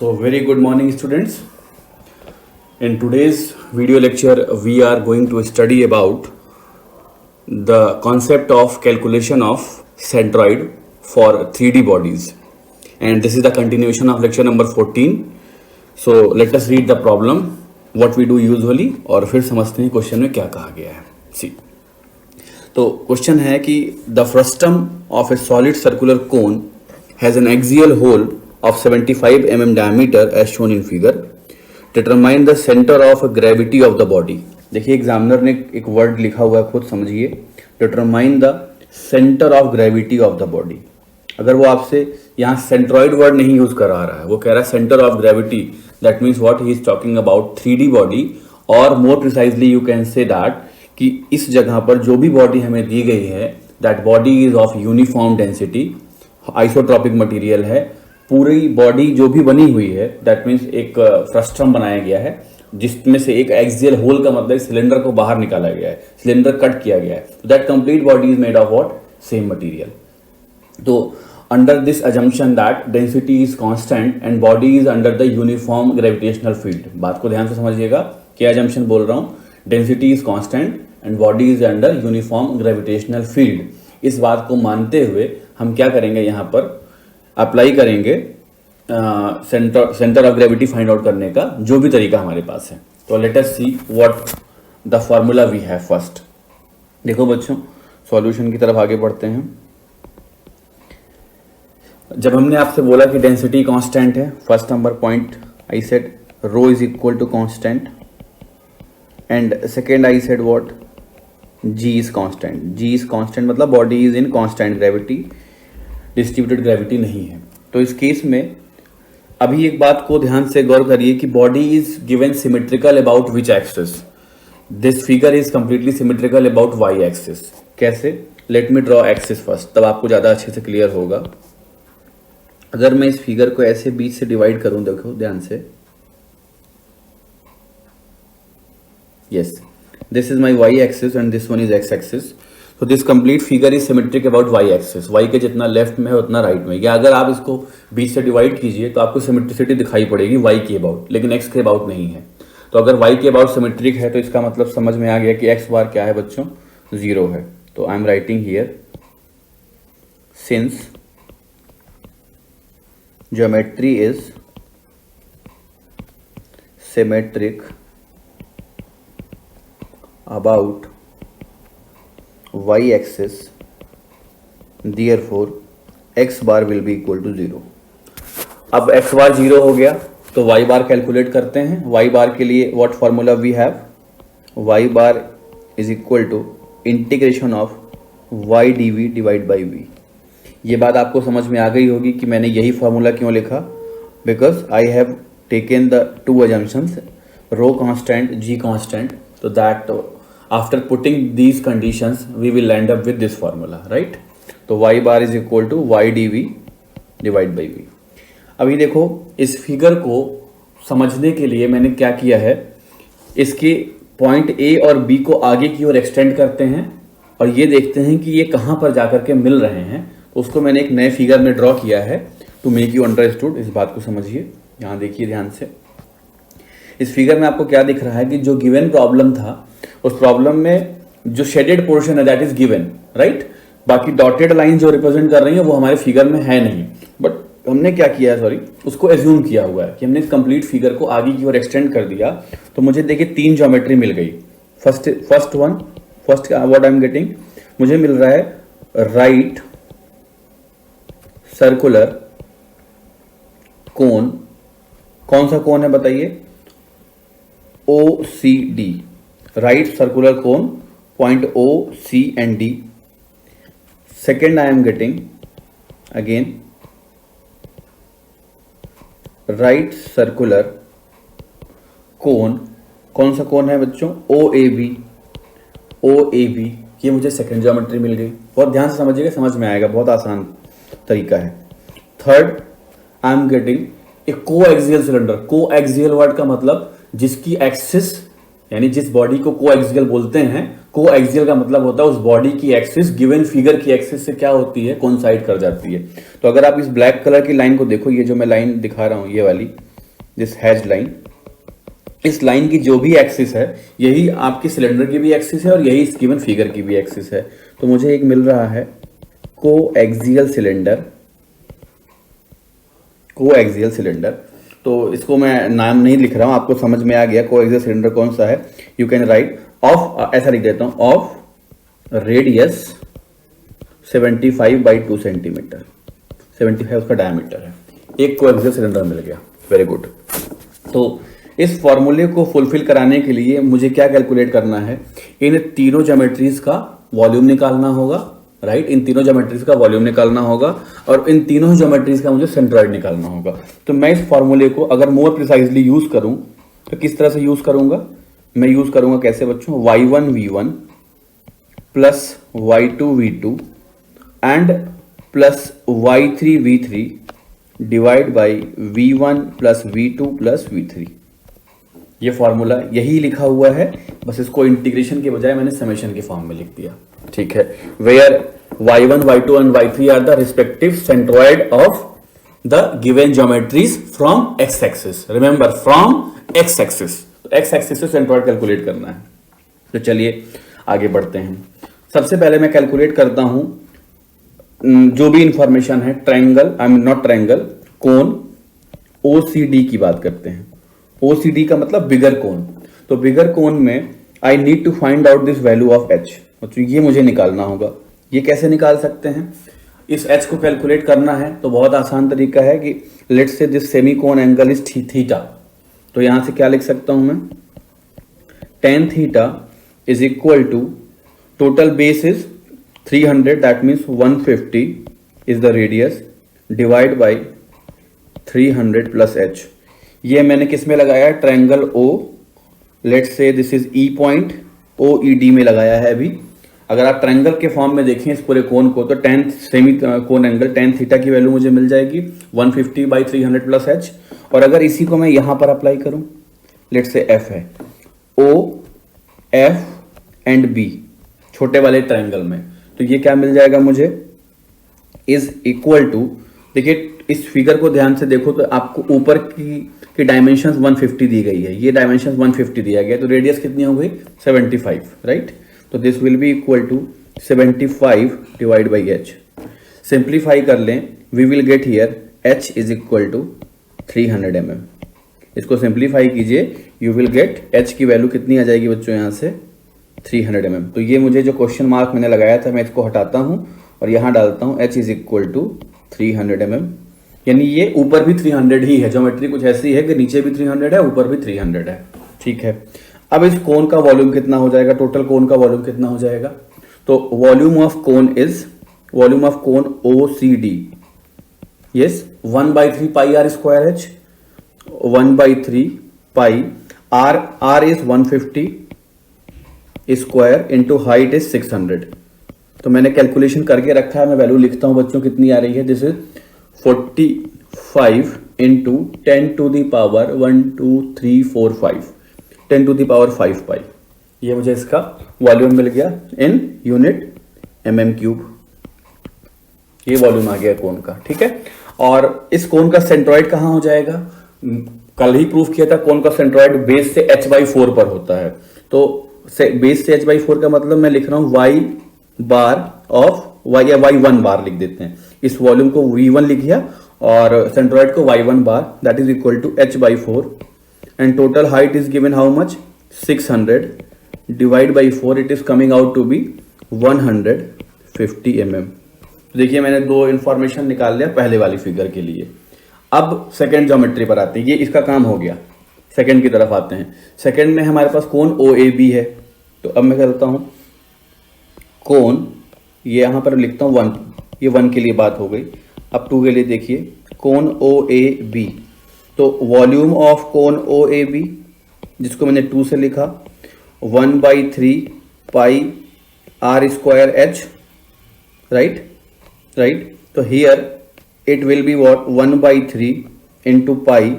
So very good morning students. In today's video lecture we are going to study about the concept of calculation of centroid for 3D bodies, and this is the continuation of lecture number 14. So let us read the problem what we do usually और फिर समझते हैं question में क्या कहा गया है. See, तो क्वेश्चन है कि the frustum of a solid circular cone has an axial hole of 75 mm diameter as shown in figure. Determine the center of gravity of the body. देखिए एग्जामिनर ने एक वर्ड लिखा हुआ है, खुद समझिए. Determine the centre of gravity of the body. अगर वो आपसे यहाँ सेंट्रॉइड वर्ड नहीं यूज करा रहा है, वो कह रहा है centre of gravity, that means what he is talking about 3D body. और more precisely you can say that कि इस जगह पर जो भी बॉडी हमें दी गई है that body is of uniform density, isotropic material है. पूरी बॉडी जो भी बनी हुई है दैट मीन्स एक फ्रस्ट्रम बनाया गया है जिसमें से एक एक्सियल होल का मतलब सिलेंडर को बाहर निकाला गया है, सिलेंडर कट किया गया है. That complete body is made of what, same material. तो under this assumption that density is constant and body is under the uniform gravitational field. बात को ध्यान से समझिएगा, क्या अजम्पशन बोल रहा हूं. Density is constant and body is under uniform gravitational field. इस बात को मानते हुए हम क्या करेंगे, यहां पर अप्लाई करेंगे centre of gravity find out करने का जो भी तरीका हमारे पास है. तो let us see what the formula we have first. देखो बच्चों, सॉल्यूशन की तरफ आगे बढ़ते हैं. जब हमने आपसे बोला कि डेंसिटी कांस्टेंट है, first number point I said rho is equal to constant and second I said what, g is constant. G is constant मतलब body is in constant gravity, distributed gravity नहीं है. तो इस केस में अभी एक बात को ध्यान से गौर करिए कि body is given symmetrical about which axis. This figure is completely symmetrical about y axis. कैसे? Let me draw axis first, तब आपको ज्यादा अच्छे से क्लियर होगा. अगर मैं इस फिगर को ऐसे बीच से डिवाइड करूं, देखो ध्यान से, yes, this is my y axis and this one is x axis. तो this complete figure is symmetric about y axis. Y के जितना लेफ्ट में है उतना राइट में. या अगर आप इसको बीच से डिवाइड कीजिए तो आपको सिमेट्रिसिटी दिखाई पड़ेगी वाई के अबाउट, लेकिन एक्स के अबाउट नहीं है. तो अगर वाई के अबाउट सिमेट्रिक है तो इसका मतलब समझ में आ गया कि एक्स बार क्या है बच्चों, 0 है. तो आई am writing here since geometry is symmetric about y axis, therefore x bar will be equal to 0. अब x bar 0 हो गया तो y bar कैलकुलेट करते हैं. y bar के लिए what formula we have, y bar is equal to integration of y dv divide by v. ये बात आपको समझ में आ गई होगी कि मैंने यही फॉर्मूला क्यों लिखा, because I have taken the two assumptions, rho constant, g constant. तो that after putting these conditions we will end up with this formula, right? तो y bar is equal to y dv divide by v. अभी देखो इस figure को समझने के लिए मैंने क्या किया है, इसके पॉइंट a और b को आगे की ओर एक्सटेंड करते हैं और ये देखते हैं कि ये कहाँ पर जाकर के मिल रहे हैं. तो उसको मैंने एक नए फिगर में ड्रॉ किया है टू मेक यू अंडरस्टूड. इस बात को समझिए, यहाँ देखिए ध्यान से. इस फिगर में आपको क्या दिख रहा है कि जो गिवन प्रॉब्लम था उस प्रॉब्लम में जो शेडेड पोर्शन है दैट इज गिवन, राइट. बाकी डॉटेड लाइन जो रिप्रेजेंट कर रही है वो हमारे फिगर में है नहीं, बट हमने क्या किया है, सॉरी, उसको एज्यूम किया हुआ है कि हमने कंप्लीट फिगर को आगे की ओर एक्सटेंड कर दिया. तो मुझे देखिए 3 ज्योमेट्री मिल गई. First what I am getting, मुझे मिल रहा है राइट सर्कुलर कोन. कौन सा कोन है बताइए, OCD, right circular cone, point O, C and D. Second I am getting again right circular cone. कौन सा कोन है बच्चों, OAB. ये मुझे सेकेंड ज्योमेट्री मिल गई. बहुत ध्यान से समझिएगा, समझ में आएगा, बहुत आसान तरीका है. Third I am getting a coaxial cylinder. Coaxial word का मतलब जिसकी एक्सिस, यानी जिस बॉडी को कोएक्सियल बोलते हैं, कोएक्सियल का मतलब होता है उस बॉडी की एक्सिस गिवन फिगर की एक्सिस से क्या होती है, कोइंसाइड कर जाती है. तो अगर आप इस ब्लैक कलर की लाइन को देखो, ये जो मैं लाइन दिखा रहा हूं ये वाली, दिस हैच लाइन, इस लाइन की जो भी एक्सिस है यही आपकी सिलेंडर की भी एक्सिस है और यही इस गिवन फिगर की भी एक्सिस है। तो मुझे एक मिल रहा है कोएक्सियल सिलेंडर, कोएक्सियल सिलेंडर। तो इसको मैं नाम नहीं लिख रहा हूं, आपको समझ में आ गया कोएक्सियल सिलेंडर कौन सा है। यू कैन राइट ऑफ, ऐसा लिख देता हूं, ऑफ रेडियस 75 बाई 2 सेंटीमीटर, 75 उसका डायमीटर है। एक कोएक्सियल सिलेंडर मिल गया, वेरी गुड। तो इस फॉर्मूले को फुलफिल कराने के लिए मुझे क्या कैलकुलेट करना है, इन तीनों ज्योमेट्रीज का वॉल्यूम निकालना होगा, राइट। इन तीनों ज्योमेट्रीज का वॉल्यूम निकालना होगा और इन तीनों ज्योमेट्रीज का मुझे सेंट्रॉइड निकालना होगा। तो मैं इस फॉर्मूले को अगर मोर प्रिसाइजली यूज करूं तो किस तरह से यूज करूंगा, मैं यूज करूंगा कैसे बच्चों, y1v1 plus y2v2 and plus y3v3 divide by v1 plus v2 plus v3। ये फॉर्मूला यही लिखा हुआ है, बस इसको इंटीग्रेशन के बजाय मैंने समेशन के फॉर्म में लिख दिया, ठीक है। Where y1, y2 and y3 are the respective centroid of the given geometries from x axis, remember from x axis. तो x एक्सिस से सेंट्रॉइड कैलकुलेट करना है। तो चलिए आगे बढ़ते हैं। सबसे पहले मैं कैलकुलेट करता हूं जो भी इंफॉर्मेशन है, triangle, I mean not triangle, cone OCD की बात करते हैं। OCD का मतलब बिगर कोन। तो बिगर कोन में I need to find out this value of h, तो ये मुझे निकालना होगा। ये कैसे निकाल सकते हैं, इस h को कैलकुलेट करना है तो बहुत आसान तरीका है कि let's say this semi cone angle is theta. तो यहां से क्या लिख सकता हूं मैं, tan theta is equal to total base is 300, that means 150 is the radius divide by 300 plus h। ये मैंने किस में लगाया है, triangle O, let's say this is E point, OED में लगाया है अभी। अगर आप ट्रायंगल के फॉर्म में देखें इस पूरे कोन को तो tan semi cone angle tan theta की वैल्यू मुझे मिल जाएगी 150 बाई 300 प्लस h। और अगर इसी को मैं यहां पर अप्लाई करूं, लेट्स से F है, O, F एंड B छोटे वाले ट्रायंगल में, तो ये क्या मिल जाएगा मुझे, इज इक्वल टू, देखिए इस फिगर को ध्यान से देखो तो आपको ऊपर की डायमेंशंस 150 दी गई है, ये डायमेंशंस 150 दिया गया, तो रेडियस कितनी हो गई 75, राइट। तो this will be equal to 75 divide by h। Simplify कर लें, we will get here h is equal to 300 mm। इसको सिंप्लीफाई कीजिए, यू विल गेट h की वैल्यू कितनी आ जाएगी बच्चों यहाँ से 300 mm। तो ये मुझे जो क्वेश्चन मार्क मैंने लगाया था मैं इसको हटाता हूँ और यहाँ डालता हूँ h is equal to 300 mm, यानी ये ऊपर भी 300 ही है। ज्योमेट्री कुछ ऐसी है कि नीचे भी 300 है, ऊपर भी 300 है, ठीक है। अब इस कोन का वॉल्यूम कितना हो जाएगा, टोटल कोन का वॉल्यूम कितना हो जाएगा, तो volume of cone is, volume of cone OCD, yes 1/3 pi r square h, 1/3 pi r is 150 square into height is 600। तो मैंने कैलकुलेशन करके रखा है, मैं वैल्यू लिखता हूं बच्चों कितनी आ रही है, this is 45 into 10 to the power 1 2 3 4 5, 10 to the power 5 pi. ये मुझे इसका वॉल्यूम मिल गया इन यूनिट mm³। ये वॉल्यूम आ गया कोन का, ठीक है। और इस कोन का सेंट्रॉइड कहां हो जाएगा, कल ही प्रूफ किया था कोन का सेंट्रॉइड बेस से h/4 पर होता है। तो बेस से h/4 का मतलब मैं लिख रहा हूं y बार ऑफ y, या y1 बार लिख देते हैं। इस वॉल्यूम को v1 लिख दिया और सेंट्रॉइड को y1 bar, that is equal to h/4 and total height is given how much 600 divide by 4, it is coming out to be 150 mm। तो देखिए मैंने दो इंफॉर्मेशन निकाल लिया पहले वाली फिगर के लिए। अब सेकेंड ज्योमेट्री पर आते हैं, ये इसका काम हो गया। सेकेंड की तरफ आते हैं। सेकेंड में हमारे पास कोन OAB है, तो अब मैं करता हूं कोन, ये यहां पर लिखता हूं 1, ये 1 के लिए बात हो गई। अब 2 के लिए देखिए कोन OAB, तो वॉल्यूम ऑफ कोन OAB जिसको मैंने 2 से लिखा 1/3 पाई r स्क्वायर h, राइट। तो here it will be what 1/3 into pi.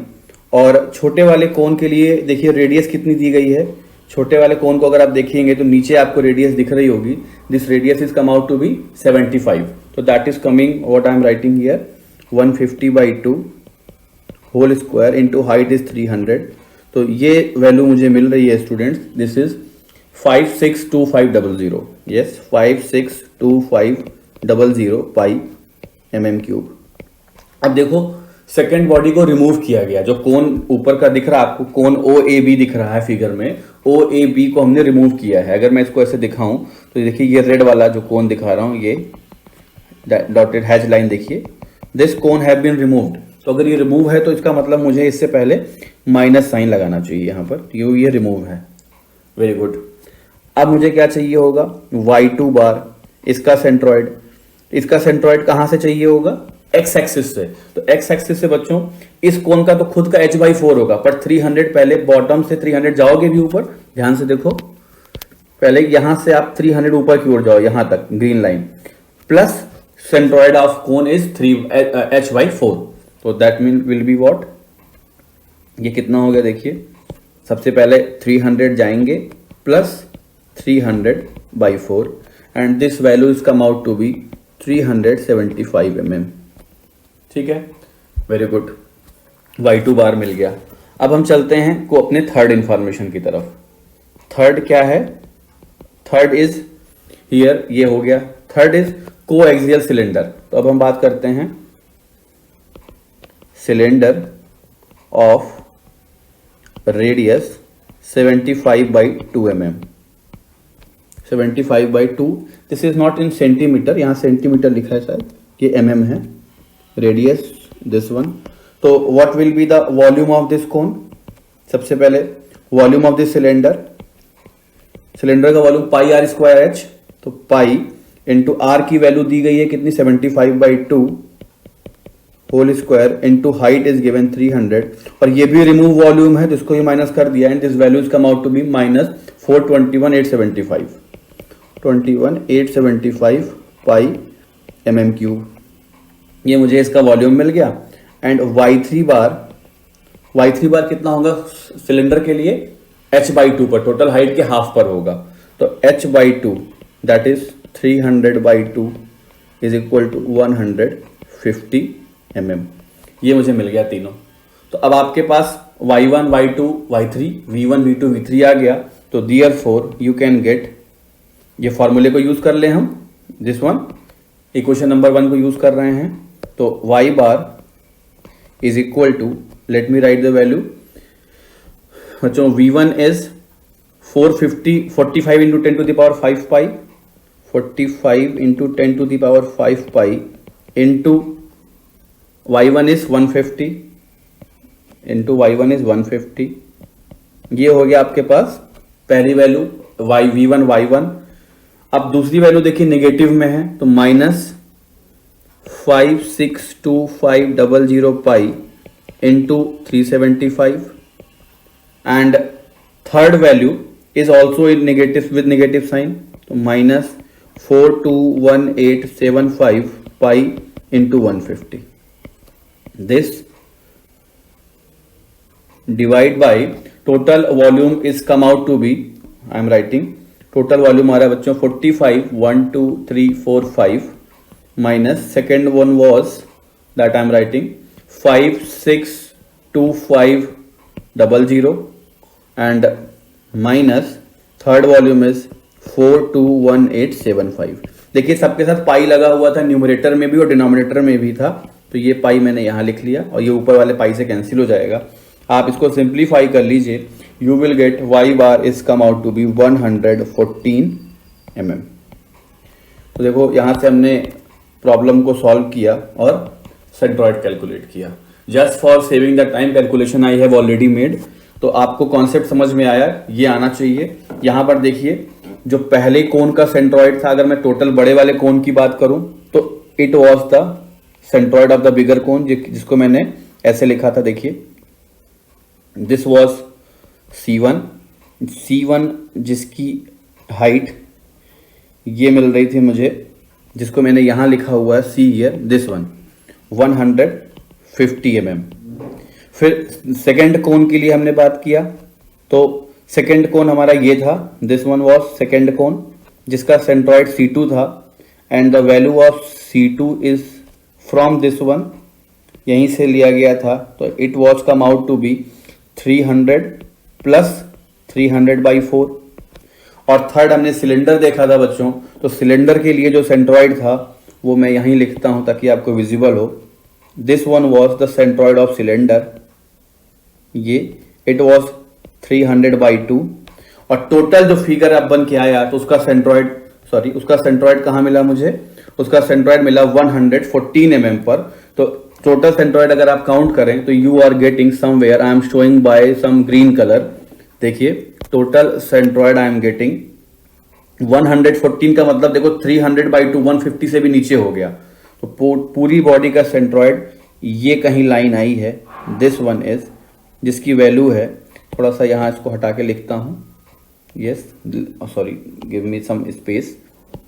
और छोटे वाले कोन के लिए देखिए रेडियस कितनी दी गई है, छोटे वाले कोन को अगर आप देखेंगे तो नीचे आपको रेडियस दिख रही होगी, this radius is come out to be 75। तो that is coming what I am writing here 150/2 whole square into height is 300। तो ये वैल्यू मुझे मिल रही है students, this is 562500। Yes, 562500 pi mm³। अब देखो सेकेंड बॉडी को रिमूव किया गया, जो कोन ऊपर का दिख रहा है आपको, कोन ओ ए बी दिख रहा है फिगर में, ओ ए बी को हमने रिमूव किया है। अगर मैं इसको ऐसे दिखाऊं तो देखिए ये रेड वाला जो कोन दिखा रहा हूं, ये डॉटेड हैच लाइन देखिए, this cone have been removed. तो अगर ये रिमूव है तो इसका मतलब मुझे इससे पहले माइनस साइन लगाना चाहिए यहाँ पर, ये रिमूव है। Very good. अब मुझे क्या चाहिए होगा, y2 बार, इसका सेंट्रॉइड कहाँ से चाहिए होगा, एक्स एक्सिस से। तो एक्स एक्सिस से बच्चों इस कोण का तो खुद का h/4 होगा, पर 300 पहले बॉटम से 300 जाओगे भी ऊपर, ध्यान से देखो, पहले यहां से आप 300 ऊपर की ओर जाओ, यहां तक green line, plus centroid of cone is h/4। तो that mean will be what, ये कितना हो गया देखिए, सबसे पहले 300 जाएंगे plus 300/4 and this value is come out to be 375 mm। ठीक है, वेरी गुड, y2 बार मिल गया। अब हम चलते हैं को अपने थर्ड इंफॉर्मेशन की तरफ। थर्ड क्या है, थर्ड इज हियर, ये हो गया। Third is coaxial cylinder. तो अब हम बात करते हैं cylinder of radius 75/2 mm। 75/2, this is not in centimetre, यहां सेंटीमीटर लिखा है शायद, ये mm है, रेडियस दिस वन। तो what will be the volume of this cone, सबसे पहले वॉल्यूम ऑफ दिस सिलेंडर का वॉल्यूम πr²h। तो पाई इंटू आर की वैल्यू दी गई है कितनी, 75/2 whole square into height is given 300, और ये भी रिमूव वॉल्यूम है, जिसको ये माइनस कर दिया, and this value is come out to be -421,875 21,875 pi mm³। ये मुझे इसका वॉल्यूम मिल गया। एंड y3 बार कितना होगा सिलेंडर के लिए, h/2 पर, टोटल हाइट के हाफ पर होगा। तो h/2 that is 300/2 is equal to 150 mm। ये मुझे मिल गया तीनों। तो अब आपके पास y1 y2 y3 v1 v2 v3 आ गया। तो देयरफॉर यू कैन गेट, ये फॉर्मूले को यूज कर ले हम, दिस वन इक्वेशन नंबर 1 को यूज कर रहे हैं। तो y bar is equal to, let me write the value बच्चों, v1 is 45 into 10 to the power 5 pi, 45 into 10 to the power 5 pi into y1 is 150 into y1 is 150। ये हो गया आपके पास पहली वैल्यू v1 y1। अब दूसरी value देखिए negative में है, तो -562500 pi into 375, and third value is also in negative with negative sign, तो -421875 pi into 150। This divide by total volume is come out to be, I am writing, total volume आ रहा है बच्चों 45,1,2,3,4,5 minus second one was that I am writing 562500 and minus third volume is 421875। देखिए सबके साथ पाई लगा हुआ था, न्यूमरेटर में भी और डिनोमिनेटर में भी था, तो ये पाई मैंने यहां लिख लिया और ये ऊपर वाले पाई से कैंसिल हो जाएगा। आप इसको सिंप्लीफाई कर लीजिए, you will get y bar is come out to be 114 mm। तो देखो यहां से हमने प्रॉब्लम को सॉल्व किया और सेंट्रॉइड कैलकुलेट किया। Just for saving the time calculation I have already made. तो आपको कॉन्सेप्ट समझ में आया, ये आना चाहिए। यहां पर देखिए जो पहले कोन का सेंट्रॉइड था, अगर मैं टोटल बड़े वाले कोन की बात करूं तो it was the centroid of the bigger cone, जिसको मैंने ऐसे लिखा था, देखिए दिस वॉज C1 जिसकी हाइट ये मिल रही थी मुझे, जिसको मैंने यहां लिखा हुआ है C here, this one 150 mm। फिर सेकेंड कोन के लिए हमने बात किया, तो सेकेंड कोन हमारा ये था, this one was second cone जिसका सेंट्रॉइड C2 था, and the value of C2 is from this one यहीं से लिया गया था, तो it was come out to be 300 plus 300/4। और थर्ड हमने सिलेंडर देखा था बच्चों, तो सिलेंडर के लिए जो सेंट्रॉइड था वो मैं यहीं लिखता हूं ताकि आपको विजिबल हो। This one was the centroid of cylinder, ये इट वॉज 300/2। और टोटल जो फिगर अब बन के आया तो उसका सेंट्रॉइड कहाँ मिला मुझे, उसका सेंट्रॉइड मिला 114 mm पर। तो टोटल सेंट्रॉइड अगर आप काउंट करें तो you are getting somewhere, I am showing by some green colour. देखिए total centroid I am getting 114 का मतलब देखो 300/2 150 से भी नीचे हो गया। तो पूरी बॉडी का सेंट्रॉइड ये कहीं लाइन आई है, दिस वन इज, जिसकी वैल्यू है, थोड़ा सा यहाँ इसको हटा के लिखता हूँ, yes sorry give me some space,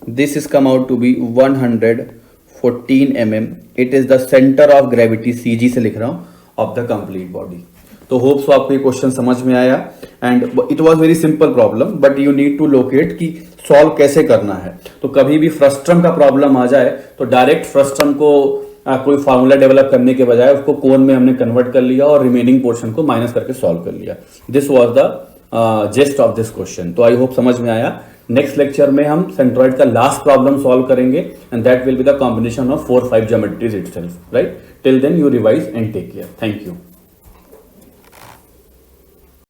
this is come out to be 114 mm। It is the centre of gravity, CG से लिख रहा हूँ, ऑफ द कंप्लीट बॉडी। तो होप सो आपको ये क्वेश्चन समझ में आया and it was very simple problem, but you need to locate कि सॉल्व कैसे करना है। तो कभी भी फ्रस्ट्रम का प्रॉब्लम आ जाए तो डायरेक्ट फ्रस्ट्रम को कोई फार्मूला डेवलप करने के बजाय उसको कोन में हमने कन्वर्ट कर लिया और रिमेनिंग पोर्शन को माइनस करके सॉल्व कर लिया। This was the gist of this question. तो आई होप समझ में आया। नेक्स्ट लेक्चर में हम सेंट्रॉइड का लास्ट प्रॉब्लम सॉल्व करेंगे and that will be the combination of 4-5 geometries itself, right? Till then you revise and take care. Thank you.